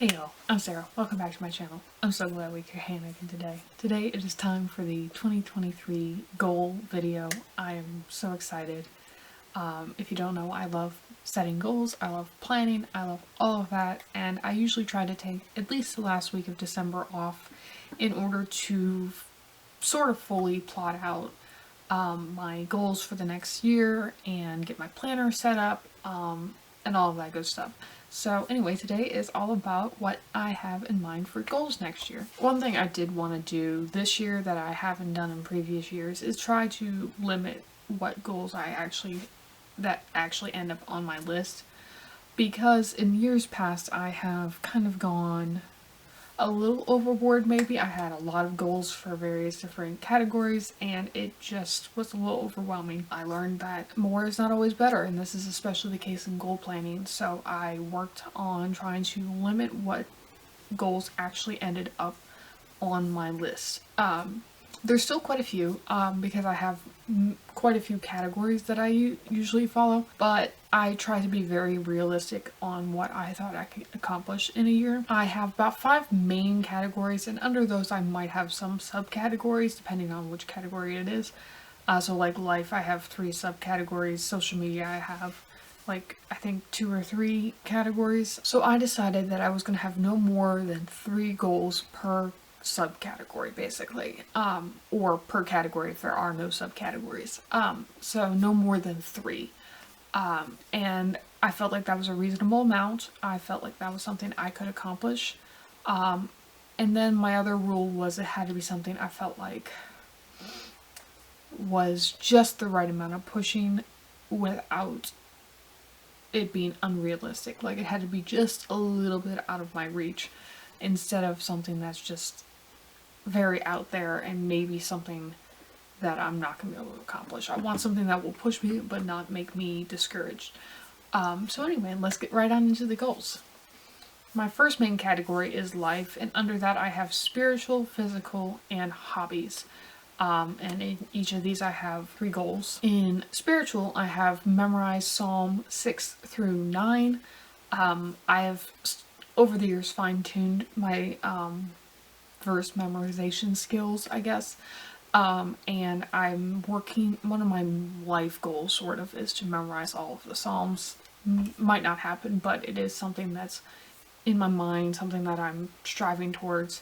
Hey y'all, I'm Sarah. Welcome back to my channel. I'm so glad we could hang again today. Today it is time for the 2023 goal video. I am so excited. If you don't know, I love setting goals, I love planning, I love all of that, and I usually try to take at least the last week of December off in order to sort of fully plot out my goals for the next year and get my planner set up and all of that good stuff. So anyway, today is all about what I have in mind for goals next year. One thing I did want to do this year that I haven't done in previous years is try to limit what goals that actually end up on my list, because in years past I have kind of gone a little overboard maybe. I had a lot of goals for various different categories and it just was a little overwhelming. I learned that more is not always better, and this is especially the case in goal planning, so I worked on trying to limit what goals actually ended up on my list. There's still quite a few because I have quite a few categories that I usually follow, but I try to be very realistic on what I thought I could accomplish in a year. I have about 5 main categories, and under those I might have some subcategories depending on which category it is. So like life, I have 3 subcategories. Social media, I have like I think 2 or 3 categories. So I decided that I was going to have no more than 3 goals per subcategory, basically, or per category if there are no subcategories. So no more than 3. And I felt like that was a reasonable amount. I felt like that was something I could accomplish. And then my other rule was it had to be something I felt like was just the right amount of pushing without it being unrealistic. Like it had to be just a little bit out of my reach instead of something that's just very out there and maybe something that I'm not going to be able to accomplish. I want something that will push me but not make me discouraged. So anyway, let's get right on into the goals. My first main category is life, and under that I have spiritual, physical, and hobbies. And in each of these I have 3 goals. In spiritual, I have memorized Psalm 6 through 9. I have over the years fine-tuned my verse memorization skills, I guess. And I'm working, one of my life goals sort of is to memorize all of the Psalms. Might not happen, but it is something that's in my mind, something that I'm striving towards.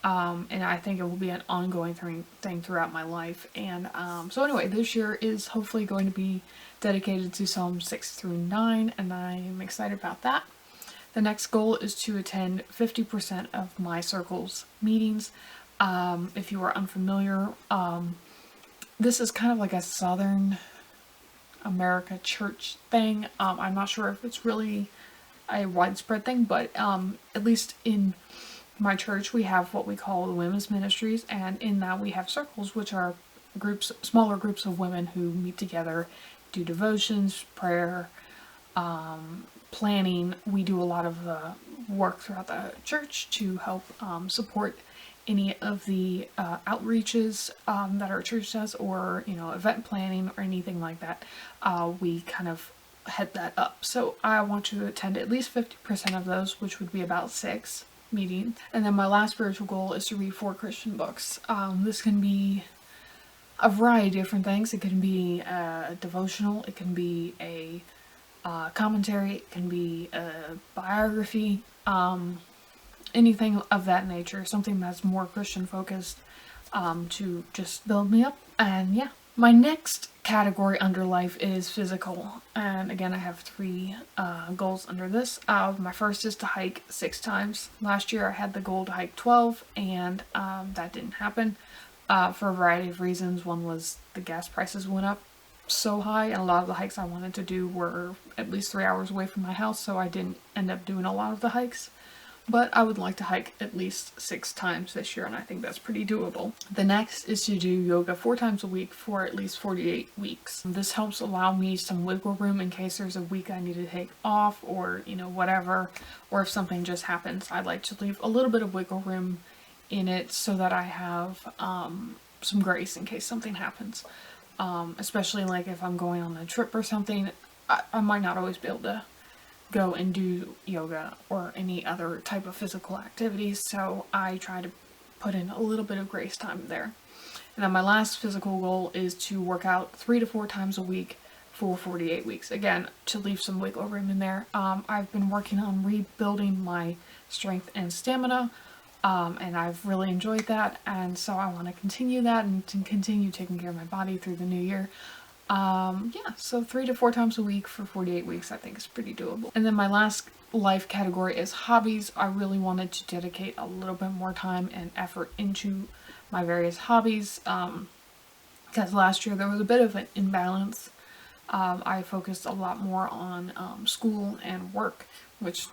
And I think it will be an ongoing thing throughout my life. And so anyway, this year is hopefully going to be dedicated to Psalm 6 through 9, and I am excited about that. The next goal is to attend 50% of my circle's meetings. If you are unfamiliar, this is kind of like a Southern America church thing. I'm not sure if it's really a widespread thing, but at least in my church we have what we call the women's ministries, and in that we have circles, which are smaller groups of women who meet together, do devotions, prayer, planning. We do a lot of work throughout the church to help support any of the outreaches that our church does, or event planning or anything like that. We kind of head that up. So I want to attend at least 50% of those, which would be about 6 meetings. And then my last spiritual goal is to read 4 Christian books. This can be a variety of different things. It can be a devotional, it can be a commentary, it can be a biography, anything of that nature, something that's more Christian focused, to just build me up. And yeah, my next category under life is physical, and again I have 3 goals under this. My first is to hike 6 times. Last year I had the goal to hike 12, and that didn't happen for a variety of reasons. One was the gas prices went up so high, and a lot of the hikes I wanted to do were at least 3 hours away from my house, so I didn't end up doing a lot of the hikes. But I would like to hike at least 6 times this year, and I think that's pretty doable. The next is to do yoga 4 times a week for at least 48 weeks. This helps allow me some wiggle room in case there's a week I need to take off, or whatever, or if something just happens. I like to leave a little bit of wiggle room in it so that I have some grace in case something happens. Especially like if I'm going on a trip or something, I might not always be able to go and do yoga or any other type of physical activities, so I try to put in a little bit of grace time there. And then my last physical goal is to work out 3 to 4 times a week for 48 weeks. Again, to leave some wiggle room in there. I've been working on rebuilding my strength and stamina, and I've really enjoyed that, and so I want to continue that and to continue taking care of my body through the new year. Yeah, so 3 to 4 times a week for 48 weeks I think is pretty doable. And then my last life category is hobbies. I really wanted to dedicate a little bit more time and effort into my various hobbies, because last year there was a bit of an imbalance. I focused a lot more on school and work, which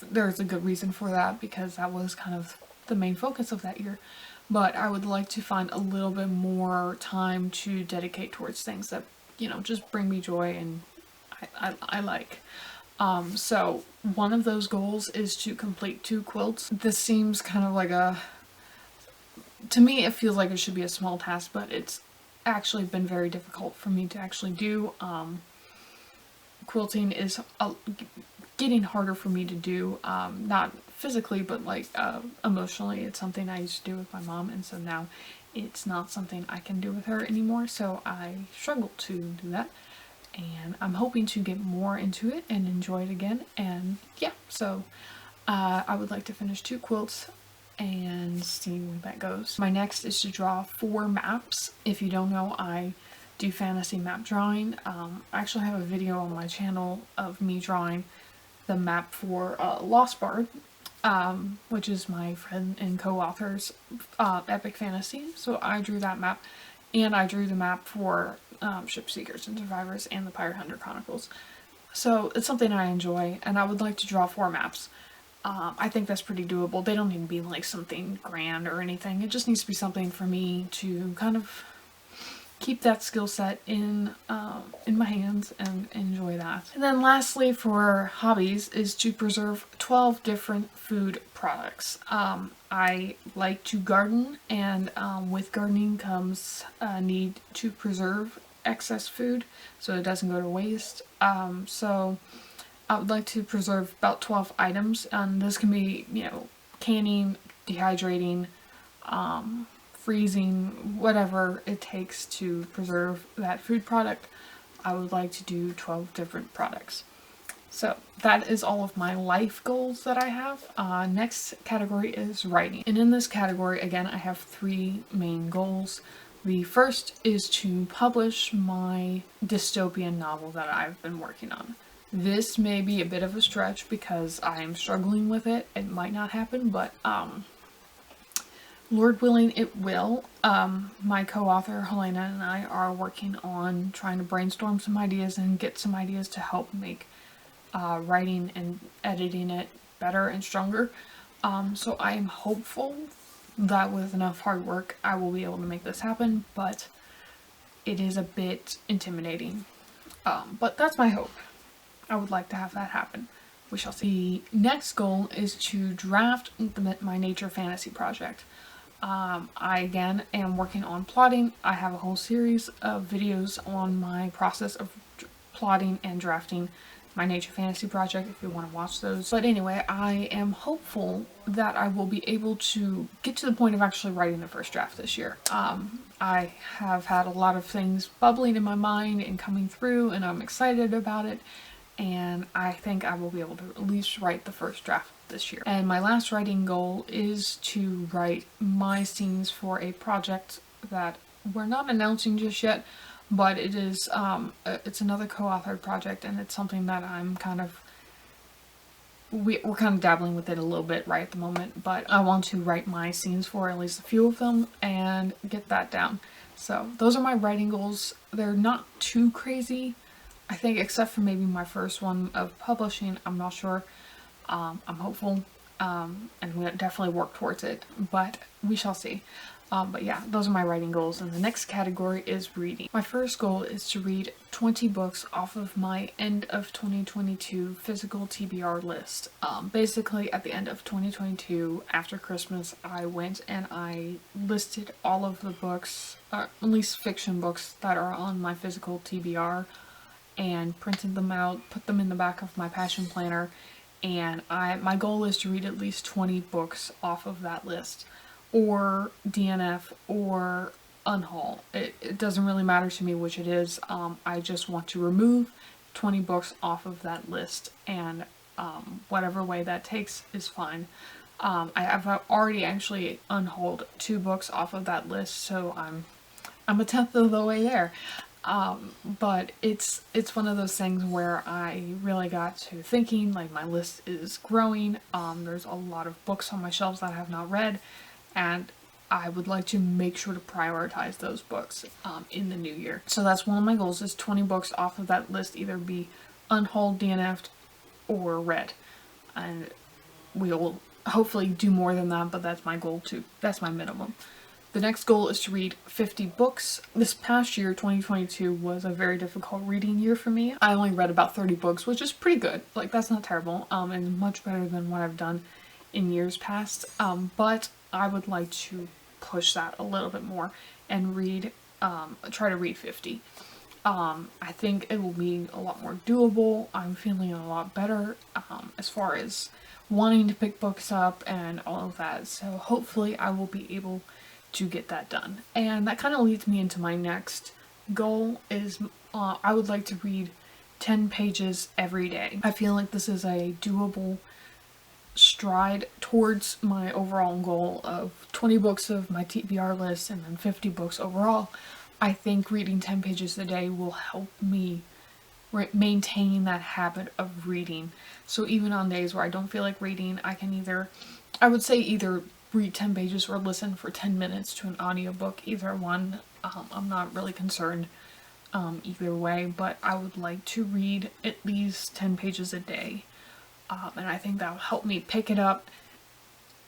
there's a good reason for that because that was kind of the main focus of that year. But I would like to find a little bit more time to dedicate towards things that, you know, just bring me joy and I like. So one of those goals is to complete 2 quilts. This seems kind of like to me it feels like it should be a small task, but it's actually been very difficult for me to actually do. Quilting is getting harder for me to do, not physically, but like emotionally. It's something I used to do with my mom, and so now it's not something I can do with her anymore, so I struggle to do that. And I'm hoping to get more into it and enjoy it again, and yeah, so I would like to finish 2 quilts and see where that goes. My next is to draw 4 maps. If you don't know, I do fantasy map drawing. I actually have a video on my channel of me drawing the map for Lost Bard, which is my friend and co-author's epic fantasy. So I drew that map, and I drew the map for Ship Seekers and Survivors and the Pirate Hunter Chronicles. So it's something I enjoy, and I would like to draw 4 maps. I think that's pretty doable. They don't need to be like something grand or anything. It just needs to be something for me to kind of keep that skill set in my hands and enjoy that. And then lastly for hobbies is to preserve 12 different food products. I like to garden, and with gardening comes a need to preserve excess food so it doesn't go to waste. So I would like to preserve about 12 items, and this can be, you know, canning, dehydrating, freezing, whatever it takes to preserve that food product. I would like to do 12 different products. So that is all of my life goals that I have. Next category is writing. And in this category, again, I have 3 main goals. The first is to publish my dystopian novel that I've been working on. This may be a bit of a stretch because I am struggling with it. It might not happen, but Lord willing, it will. My co-author Helena and I are working on trying to brainstorm some ideas and get some ideas to help make writing and editing it better and stronger. So I am hopeful that with enough hard work I will be able to make this happen, but it is a bit intimidating. But that's my hope. I would like to have that happen. We shall see. The next goal is to draft my nature fantasy project. I again am working on plotting. I have a whole series of videos on my process of plotting and drafting my nature fantasy project if you want to watch those. But anyway, I am hopeful that I will be able to get to the point of actually writing the first draft this year. I have had a lot of things bubbling in my mind and coming through, and I'm excited about it. And I think I will be able to at least write the first draft this year. And my last writing goal is to write my scenes for a project that we're not announcing just yet, but it is it's another co-authored project, and it's something that I'm kind of we're kind of dabbling with it a little bit right at the moment, but I want to write my scenes for at least a few of them and get that down. So those are my writing goals. They're not too crazy, I think, except for maybe my first one of publishing. I'm not sure. I'm hopeful, and we'll definitely work towards it, but we shall see. But yeah, those are my writing goals. And the next category is reading. My first goal is to read 20 books off of my end of 2022 physical TBR list. Basically at the end of 2022, after Christmas, I went and I listed all of the books, at least fiction books, that are on my physical TBR. and printed them out, put them in the back of my passion planner, and my goal is to read at least 20 books off of that list, or DNF or unhaul. It doesn't really matter to me which it is. I just want to remove 20 books off of that list, and whatever way that takes is fine. I've already actually unhauled 2 books off of that list, so I'm a tenth of the way there. But it's one of those things where I really got to thinking, like, my list is growing. There's a lot of books on my shelves that I have not read, and I would like to make sure to prioritize those books in the new year. So that's one of my goals, is 20 books off of that list either be unhauled, DNF'd, or read. And we'll hopefully do more than that, but that's my goal too. That's my minimum. The next goal is to read 50 books. This past year, 2022, was a very difficult reading year for me. I only read about 30 books, which is pretty good. Like, that's not terrible, and much better than what I've done in years past. But I would like to push that a little bit more and try to read 50. I think it will be a lot more doable. I'm feeling a lot better as far as wanting to pick books up and all of that. So hopefully I will be able to get that done. And that kind of leads me into my next goal, is I would like to read 10 pages every day. I feel like this is a doable stride towards my overall goal of 20 books of my TBR list and then 50 books overall. I think reading 10 pages a day will help me maintain that habit of reading. So even on days where I don't feel like reading, I would say either read 10 pages or listen for 10 minutes to an audiobook, either one. I'm not really concerned either way, but I would like to read at least 10 pages a day. And I think that will help me pick it up.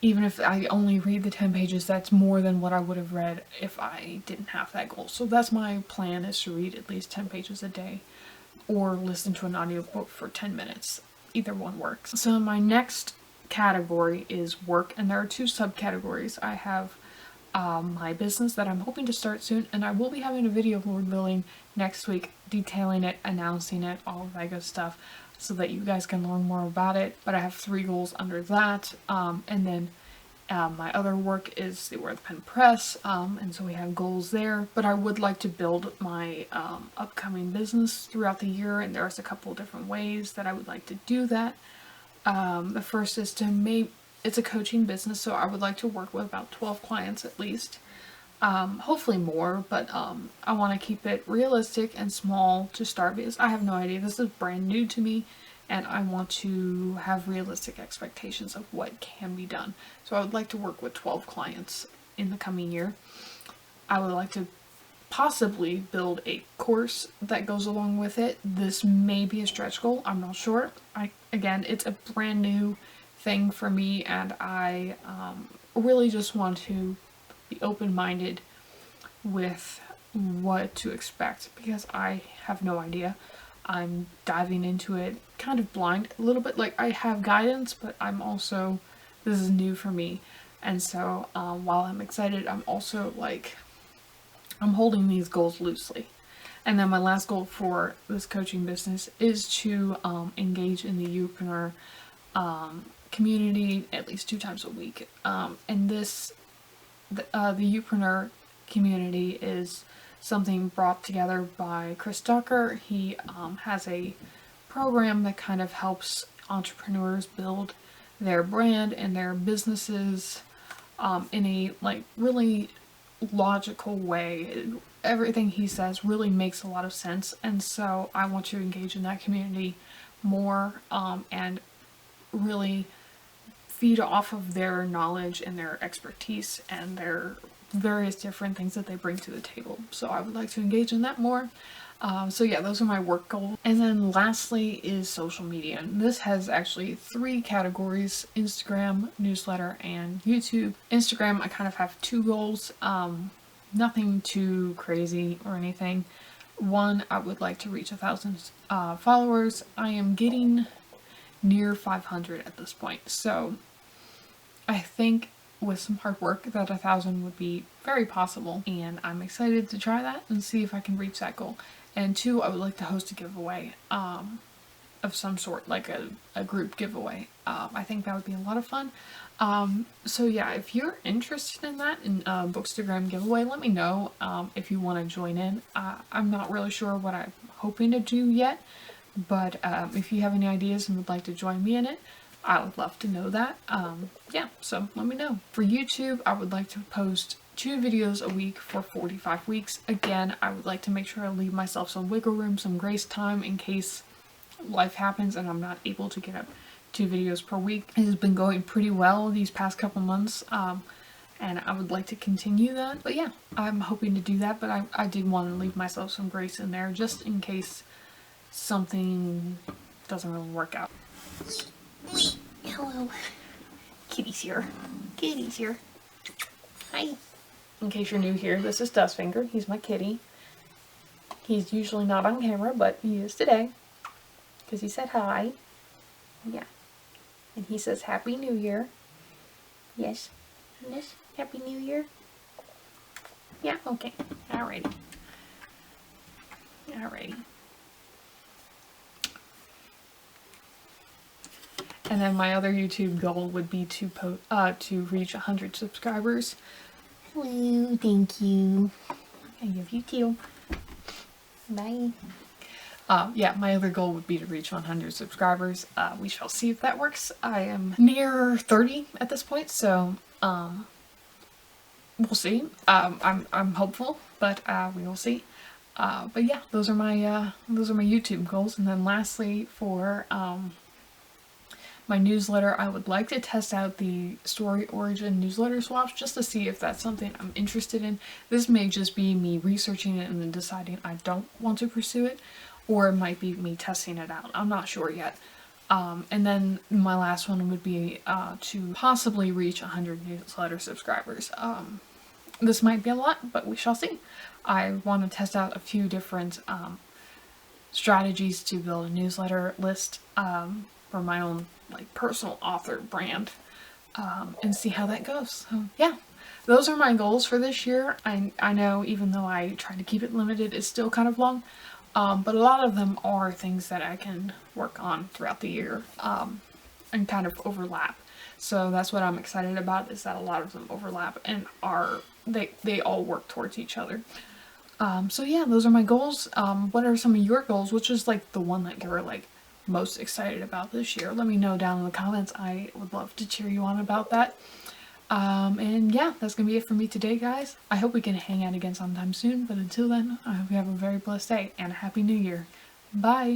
Even if I only read the 10 pages, that's more than what I would have read if I didn't have that goal. So that's my plan, is to read at least 10 pages a day or listen to an audiobook for 10 minutes. Either one works. So my next category is work, and there are 2 subcategories. I have my business that I'm hoping to start soon, and I will be having a video, Lord willing, next week detailing it, announcing it, all of that good stuff, so that you guys can learn more about it. But I have 3 goals under that, and then my other work is the Where the Pen Press, and so we have goals there. But I would like to build my upcoming business throughout the year, and there's a couple different ways that I would like to do that. The first is it's a coaching business, so I would like to work with about 12 clients at least. Hopefully more, but I want to keep it realistic and small to start, because I have no idea. This is brand new to me, and I want to have realistic expectations of what can be done. So I would like to work with 12 clients in the coming year. I would like to possibly build a course that goes along with it. This may be a stretch goal, I'm not sure. Again, it's a brand new thing for me, and I really just want to be open-minded with what to expect, because I have no idea. I'm diving into it kind of blind, a little bit. Like, I have guidance, but this is new for me. And so while I'm excited, I'm also like, I'm holding these goals loosely. And then my last goal for this coaching business is to engage in the Youpreneur community at least 2 times a week. And the Youpreneur community is something brought together by Chris Ducker. He has a program that kind of helps entrepreneurs build their brand and their businesses in a really logical way. Everything he says really makes a lot of sense, and so I want to engage in that community more and really feed off of their knowledge and their expertise and their various different things that they bring to the table. So I would like to engage in that more. So yeah, those are my work goals. And then lastly is social media. And this has actually 3 categories: Instagram, newsletter, and YouTube. Instagram, I kind of have 2 goals. Nothing too crazy or anything. One, I would like to reach 1,000 followers. I am getting near 500 at this point. So I think with some hard work that 1,000 would be very possible, and I'm excited to try that and see if I can reach that goal. And 2, I would like to host a giveaway of some sort, like a group giveaway. I think that would be a lot of fun. So yeah, if you're interested in that, in Bookstagram giveaway, let me know if you want to join in. I'm not really sure what I'm hoping to do yet, but if you have any ideas and would like to join me in it, I would love to know that. Yeah, so let me know. For YouTube, I would like to post 2 videos a week for 45 weeks. Again, I would like to make sure I leave myself some wiggle room, some grace time in case life happens and I'm not able to get up 2 videos per week. It has been going pretty well these past couple months, and I would like to continue that. But yeah, I'm hoping to do that, but I did want to leave myself some grace in there just in case something doesn't really work out. Hello. Kitty's here. Kitty's here. Hi. In case you're new here, this is Dustfinger. He's my kitty. He's usually not on camera, but he is today because he said hi. Yeah. And he says Happy New Year. Yes. Yes. Happy New Year. Yeah, okay. Alrighty. Alrighty. And then my other YouTube goal would be to reach 100 subscribers. Hello, thank you. I love you too. Bye. Yeah, my other goal would be to reach 100 subscribers. We shall see if that works. I am near 30 at this point, so we'll see. I'm hopeful, but we will see. But yeah, those are my YouTube goals. And then lastly, for my newsletter, I would like to test out the Story Origin newsletter swaps just to see if that's something I'm interested in. This may just be me researching it and then deciding I don't want to pursue it, or it might be me testing it out. I'm not sure yet. And then my last one would be to possibly reach 100 newsletter subscribers. This might be a lot, but we shall see. I want to test out a few different strategies to build a newsletter list for my own personal author brand, and see how that goes. So yeah, those are my goals for this year. I know even though I try to keep it limited, it's still kind of long, but a lot of them are things that I can work on throughout the year and kind of overlap. So that's what I'm excited about, is that a lot of them overlap and they all work towards each other. So yeah, those are my goals. What are some of your goals? Which is the one that you're most excited about this year? Let me know down in the comments. I would love to cheer you on about that. And yeah, that's gonna be it for me today, guys. I hope we can hang out again sometime soon, but until then, I hope you have a very blessed day and a happy new year. Bye!